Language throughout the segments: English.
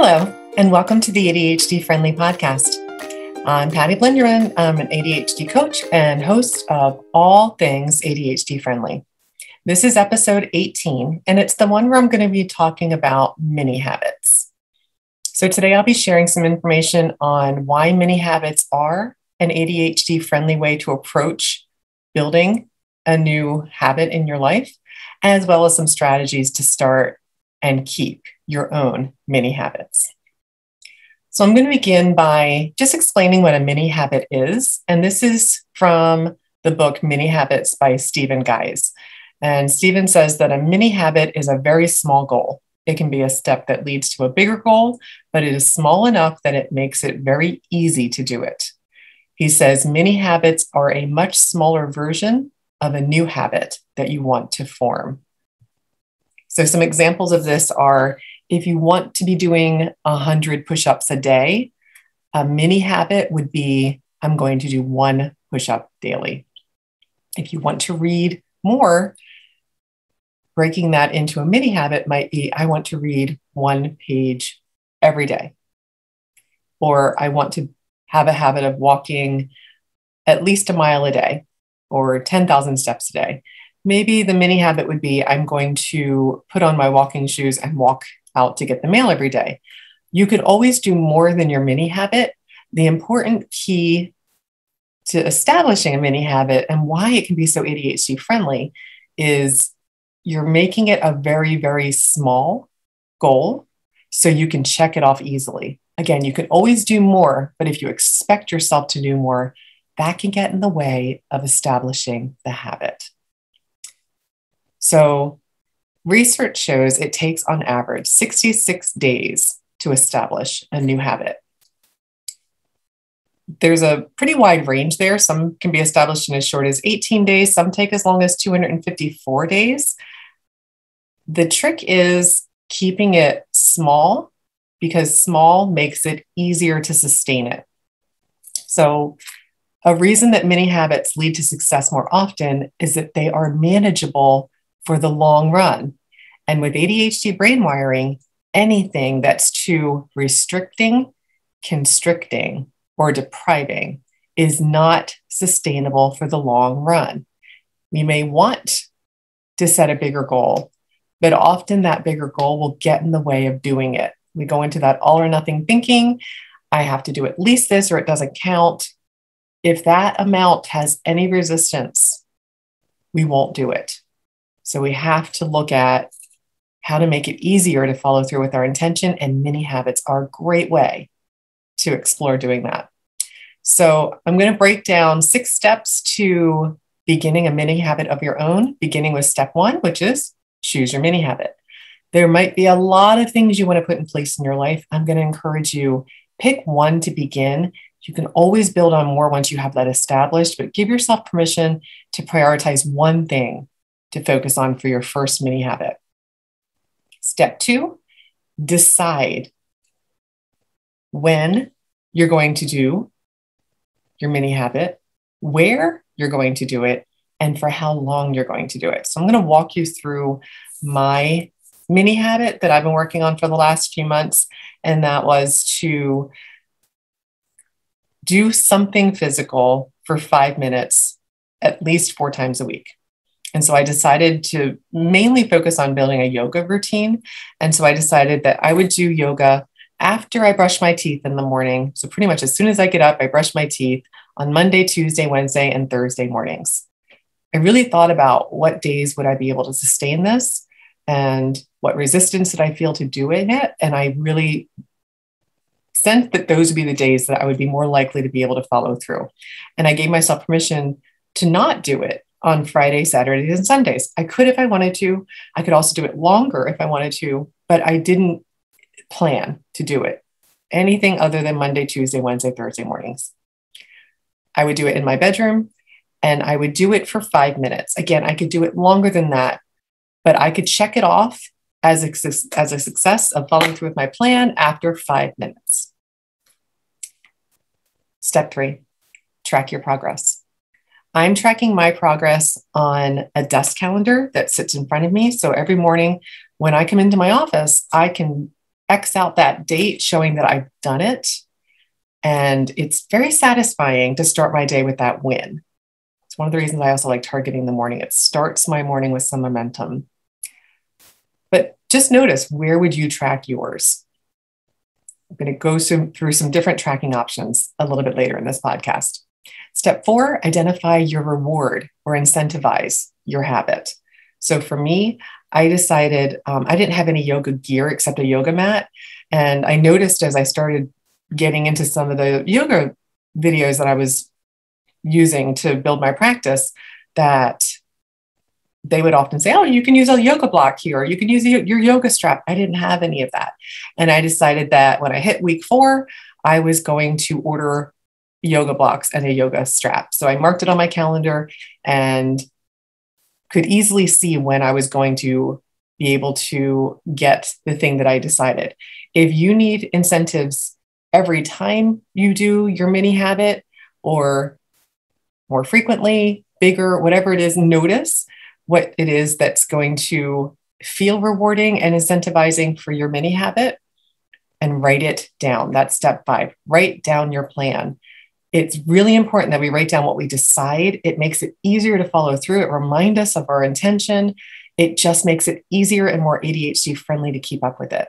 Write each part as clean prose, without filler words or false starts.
Hello, and welcome to the ADHD-Friendly podcast. I'm Patty Blinderman. I'm an ADHD coach and host of all things ADHD-Friendly. This is episode 18, and it's the one where I'm going to be talking about mini habits. So today I'll be sharing some information on why mini habits are an ADHD-friendly way to approach building a new habit in your life, as well as some strategies to start and keep your own mini habits. So I'm going to begin by just explaining what a mini habit is. And this is from the book Mini Habits by Stephen Guise. And Stephen says that a mini habit is a very small goal. It can be a step that leads to a bigger goal, but it is small enough that it makes it very easy to do it. He says mini habits are a much smaller version of a new habit that you want to form. So some examples of this are, if you want to be doing 100 push-ups a day, a mini habit would be, I'm going to do 1 push-up daily. If you want to read more, breaking that into a mini habit might be, I want to read 1 page every day. Or I want to have a habit of walking at least a mile a day or 10,000 steps a day. Maybe the mini habit would be, I'm going to put on my walking shoes and walk out to get the mail every day. You could always do more than your mini habit. The important key to establishing a mini habit and why it can be so ADHD friendly is you're making it a very, very small goal so you can check it off easily. Again, you can always do more, but if you expect yourself to do more, that can get in the way of establishing the habit. So research shows it takes on average 66 days to establish a new habit. There's a pretty wide range there. Some can be established in as short as 18 days. Some take as long as 254 days. The trick is keeping it small because small makes it easier to sustain it. So a reason that mini habits lead to success more often is that they are manageable for the long run. And with ADHD brain wiring, anything that's too restricting, constricting, or depriving is not sustainable for the long run. We may want to set a bigger goal, but often that bigger goal will get in the way of doing it. We go into that all or nothing thinking, I have to do at least this or it doesn't count. If that amount has any resistance, we won't do it. So we have to look at how to make it easier to follow through with our intention, and mini habits are a great way to explore doing that. So I'm going to break down 6 steps to beginning a mini habit of your own, beginning with step 1, which is choose your mini habit. There might be a lot of things you want to put in place in your life. I'm going to encourage you, pick one to begin. You can always build on more once you have that established, but give yourself permission to prioritize one thing to focus on for your first mini habit. Step 2, decide when you're going to do your mini habit, where you're going to do it, and for how long you're going to do it. So I'm going to walk you through my mini habit that I've been working on for the last few months, and that was to do something physical for 5 minutes at least 4 times a week. And so I decided to mainly focus on building a yoga routine. And so I decided that I would do yoga after I brush my teeth in the morning. So pretty much as soon as I get up, I brush my teeth on Monday, Tuesday, Wednesday, and Thursday mornings. I really thought about what days would I be able to sustain this and what resistance did I feel to doing it. And I really sensed that those would be the days that I would be more likely to be able to follow through. And I gave myself permission to not do it on Fridays, Saturdays, and Sundays. I could if I wanted to. I could also do it longer if I wanted to, but I didn't plan to do it anything other than Monday, Tuesday, Wednesday, Thursday mornings. I would do it in my bedroom and I would do it for 5 minutes. Again, I could do it longer than that, but I could check it off as a success of following through with my plan after 5 minutes. Step 3, track your progress. I'm tracking my progress on a desk calendar that sits in front of me. So every morning when I come into my office, I can X out that date showing that I've done it. And it's very satisfying to start my day with that win. It's one of the reasons I also like targeting the morning. It starts my morning with some momentum. But just notice, where would you track yours? I'm going to go through some different tracking options a little bit later in this podcast. Step 4, identify your reward or incentivize your habit. So for me, I decided I didn't have any yoga gear except a yoga mat. And I noticed as I started getting into some of the yoga videos that I was using to build my practice, that they would often say, oh, you can use a yoga block here. You can use your yoga strap. I didn't have any of that. And I decided that when I hit week 4, I was going to order yoga blocks and a yoga strap. So I marked it on my calendar and could easily see when I was going to be able to get the thing that I decided. If you need incentives every time you do your mini habit, or more frequently, bigger, whatever it is, notice what it is that's going to feel rewarding and incentivizing for your mini habit, and write it down. That's step 5. Write down your plan. It's really important that we write down what we decide. It makes it easier to follow through. It reminds us of our intention. It just makes it easier and more ADHD friendly to keep up with it.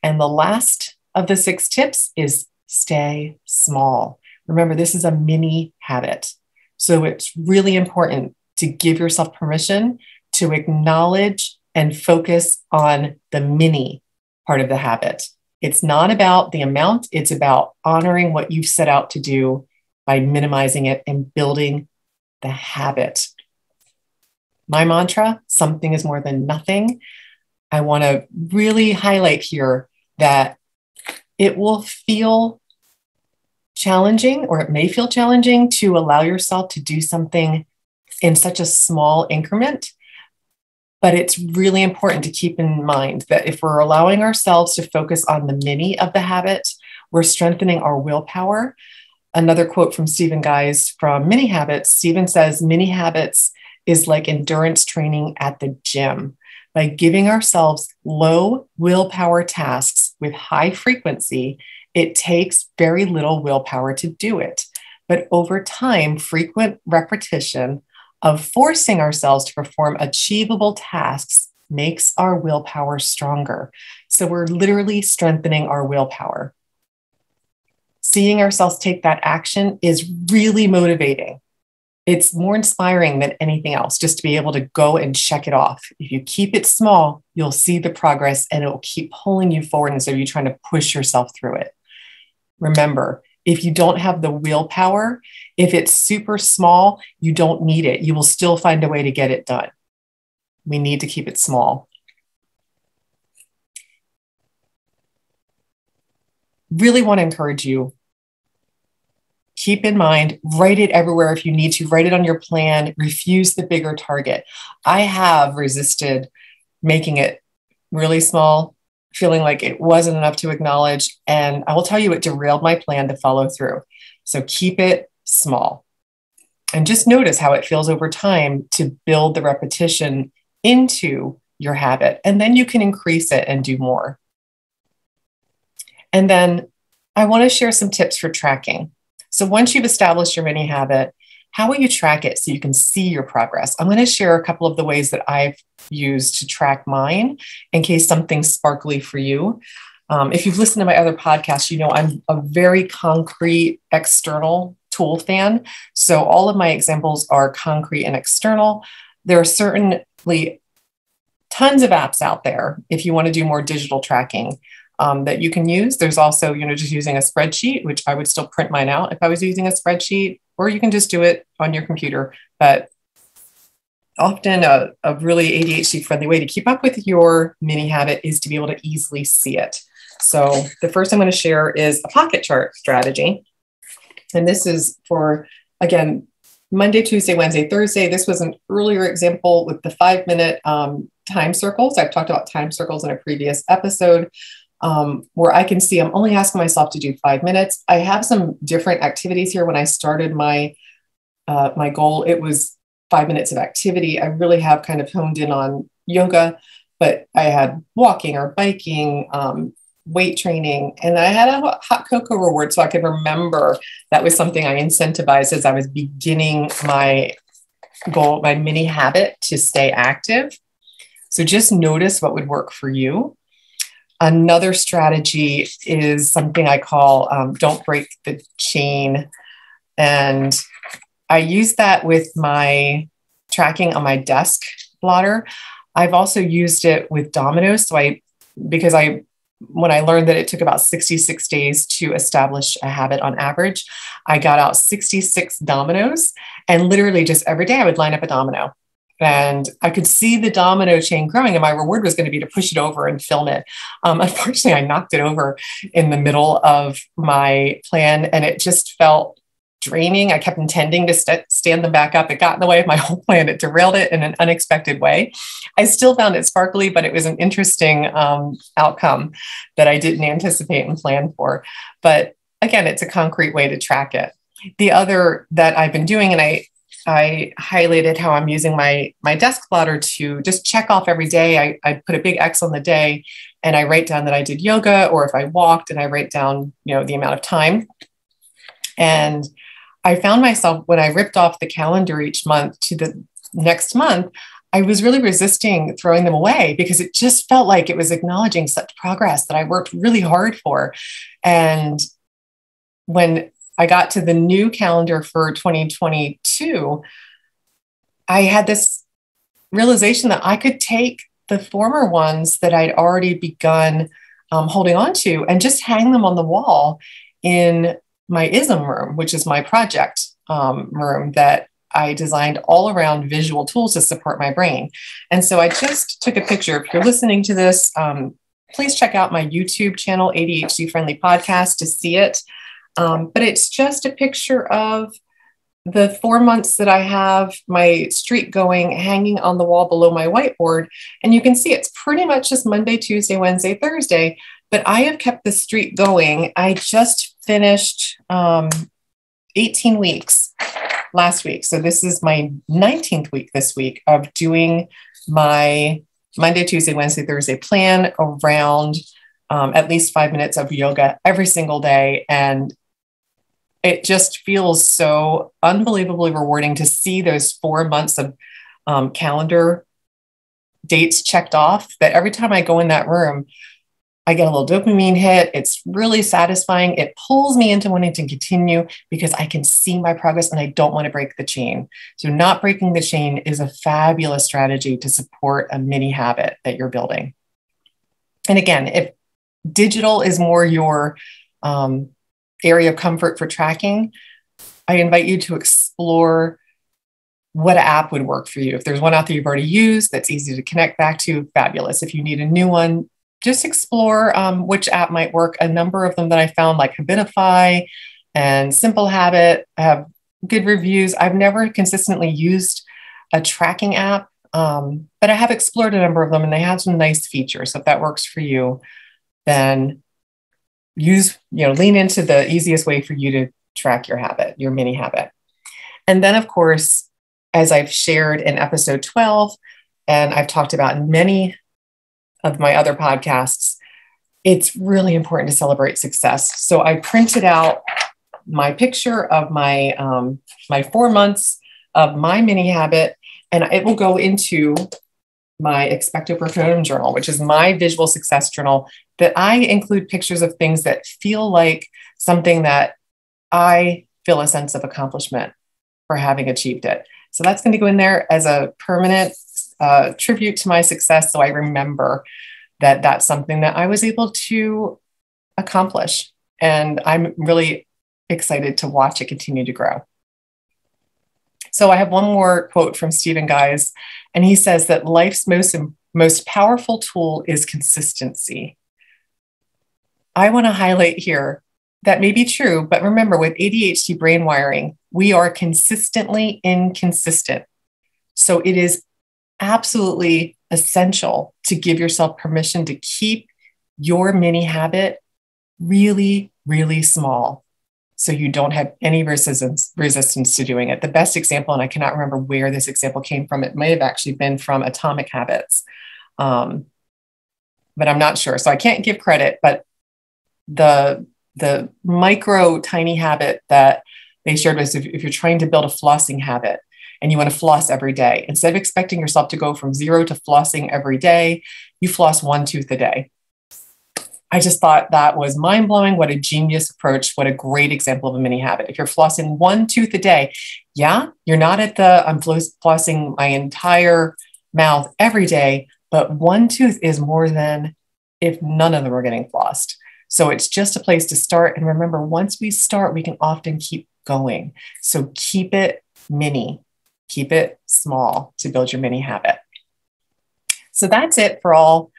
And the last of the 6 tips is stay small. Remember, this is a mini habit. So it's really important to give yourself permission to acknowledge and focus on the mini part of the habit. It's not about the amount. It's about honoring what you've set out to do by minimizing it and building the habit. My mantra, something is more than nothing. I want to really highlight here that it will feel challenging, or it may feel challenging, to allow yourself to do something in such a small increment. But it's really important to keep in mind that if we're allowing ourselves to focus on the mini of the habit, we're strengthening our willpower. Another quote from Stephen Guise from Mini Habits, Stephen says, mini habits is like endurance training at the gym. By giving ourselves low willpower tasks with high frequency, it takes very little willpower to do it. But over time, frequent repetition of forcing ourselves to perform achievable tasks makes our willpower stronger. So we're literally strengthening our willpower. Seeing ourselves take that action is really motivating. It's more inspiring than anything else, just to be able to go and check it off. If you keep it small, you'll see the progress and it will keep pulling you forward instead of you trying to push yourself through it. Remember, if you don't have the willpower, if it's super small, you don't need it. You will still find a way to get it done. We need to keep it small. Really want to encourage you. Keep in mind, write it everywhere if you need to. Write it on your plan. Refuse the bigger target. I have resisted making it really small, feeling like it wasn't enough to acknowledge. And I will tell you, it derailed my plan to follow through. So keep it small. And just notice how it feels over time to build the repetition into your habit. And then you can increase it and do more. And then I want to share some tips for tracking. So once you've established your mini habit, how will you track it so you can see your progress? I'm going to share a couple of the ways that I've used to track mine in case something's sparkly for you. If you've listened to my other podcasts, you know I'm a very concrete external tool fan. So all of my examples are concrete and external. There are certainly tons of apps out there if you want to do more digital tracking that you can use. There's also, just using a spreadsheet, which I would still print mine out if I was using a spreadsheet, or you can just do it on your computer. But often a really ADHD-friendly way to keep up with your mini habit is to be able to easily see it. So the first I'm going to share is a pocket chart strategy. And this is for, again, Monday, Tuesday, Wednesday, Thursday. This was an earlier example with the 5-minute time circles. I've talked about time circles in a previous episode. Where I can see I'm only asking myself to do 5 minutes. I have some different activities here. When I started my goal, it was 5 minutes of activity. I really have kind of honed in on yoga, but I had walking or biking, weight training, and I had a hot cocoa reward. So I could remember that was something I incentivized as I was beginning my goal, my mini habit to stay active. So just notice what would work for you. Another strategy is something I call don't break the chain. And I use that with my tracking on my desk blotter. I've also used it with dominos. So when I learned that it took about 66 days to establish a habit on average, I got out 66 dominoes, and literally just every day I would line up a domino. And I could see the domino chain growing, and my reward was going to be to push it over and film it. Unfortunately, I knocked it over in the middle of my plan, and it just felt draining. I kept intending to stand them back up. It got in the way of my whole plan. It derailed it in an unexpected way. I still found it sparkly, but it was an interesting outcome that I didn't anticipate and plan for. But again, it's a concrete way to track it. The other that I've been doing, and I highlighted how I'm using my desk plotter to just check off every day. I put a big X on the day, and I write down that I did yoga, or if I walked, and I write down, the amount of time. And I found myself, when I ripped off the calendar each month to the next month, I was really resisting throwing them away because it just felt like it was acknowledging such progress that I worked really hard for. And when I got to the new calendar for 2022, I had this realization that I could take the former ones that I'd already begun holding on to and just hang them on the wall in my ISM room, which is my project room that I designed all around visual tools to support my brain. And so I just took a picture. If you're listening to this, please check out my YouTube channel, ADHD-Friendly Podcast, to see it. But it's just a picture of the 4 months that I have my streak going, hanging on the wall below my whiteboard. And you can see it's pretty much just Monday, Tuesday, Wednesday, Thursday. But I have kept the streak going. I just finished 18 weeks last week. So this is my 19th week this week of doing my Monday, Tuesday, Wednesday, Thursday plan around at least 5 minutes of yoga every single day. And it just feels so unbelievably rewarding to see those 4 months of calendar dates checked off, that every time I go in that room, I get a little dopamine hit. It's really satisfying. It pulls me into wanting to continue because I can see my progress and I don't want to break the chain. So not breaking the chain is a fabulous strategy to support a mini habit that you're building. And again, if digital is more your area of comfort for tracking, I invite you to explore what app would work for you. If there's one out there you've already used that's easy to connect back to, fabulous. If you need a new one, just explore which app might work. A number of them that I found, like Habitify and Simple Habit, have good reviews. I've never consistently used a tracking app, but I have explored a number of them and they have some nice features. So if that works for you, then lean into the easiest way for you to track your habit, your mini habit. And then, of course, as I've shared in episode 12, and I've talked about in many of my other podcasts, it's really important to celebrate success. So I printed out my picture of my 4 months of my mini habit, and it will go into my Expecto Procronum journal, which is my visual success journal, that I include pictures of things that feel like something that I feel a sense of accomplishment for having achieved it. So that's going to go in there as a permanent tribute to my success. So I remember that that's something that I was able to accomplish. And I'm really excited to watch it continue to grow. So I have one more quote from Stephen Guise, and he says that life's most powerful tool is consistency. I want to highlight here that may be true, but remember, with ADHD brain wiring, we are consistently inconsistent. So it is absolutely essential to give yourself permission to keep your mini habit really, really small, so you don't have any resistance to doing it. The best example, and I cannot remember where this example came from, it may have actually been from Atomic Habits, but I'm not sure. So I can't give credit, but the micro tiny habit that they shared was if you're trying to build a flossing habit and you want to floss every day, instead of expecting yourself to go from 0 to flossing every day, you floss 1 tooth a day. I just thought that was mind blowing. What a genius approach. What a great example of a mini habit. If you're flossing 1 tooth a day, yeah, you're not at I'm flossing my entire mouth every day, but 1 tooth is more than if none of them are getting flossed. So it's just a place to start. And remember, once we start, we can often keep going. So keep it mini, keep it small to build your mini habit. So that's all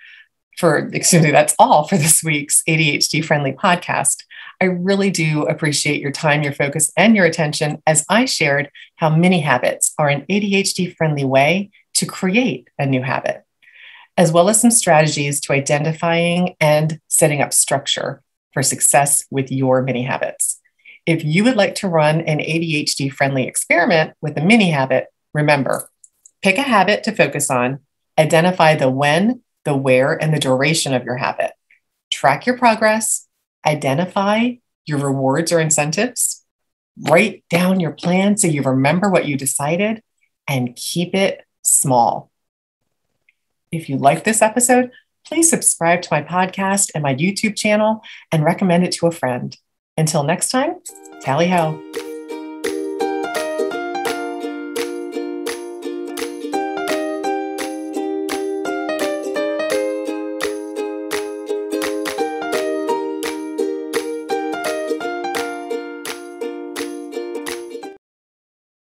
for this week's ADHD Friendly podcast. I really do appreciate your time, your focus, and your attention as I shared how mini habits are an ADHD friendly way to create a new habit, as well as some strategies to identifying and setting up structure for success with your mini habits. If you would like to run an ADHD friendly experiment with a mini habit, remember, pick a habit to focus on, identify the when, the where, and the duration of your habit. Track your progress, identify your rewards or incentives, write down your plan so you remember what you decided, and keep it small. If you like this episode, please subscribe to my podcast and my YouTube channel and recommend it to a friend. Until next time, tally ho.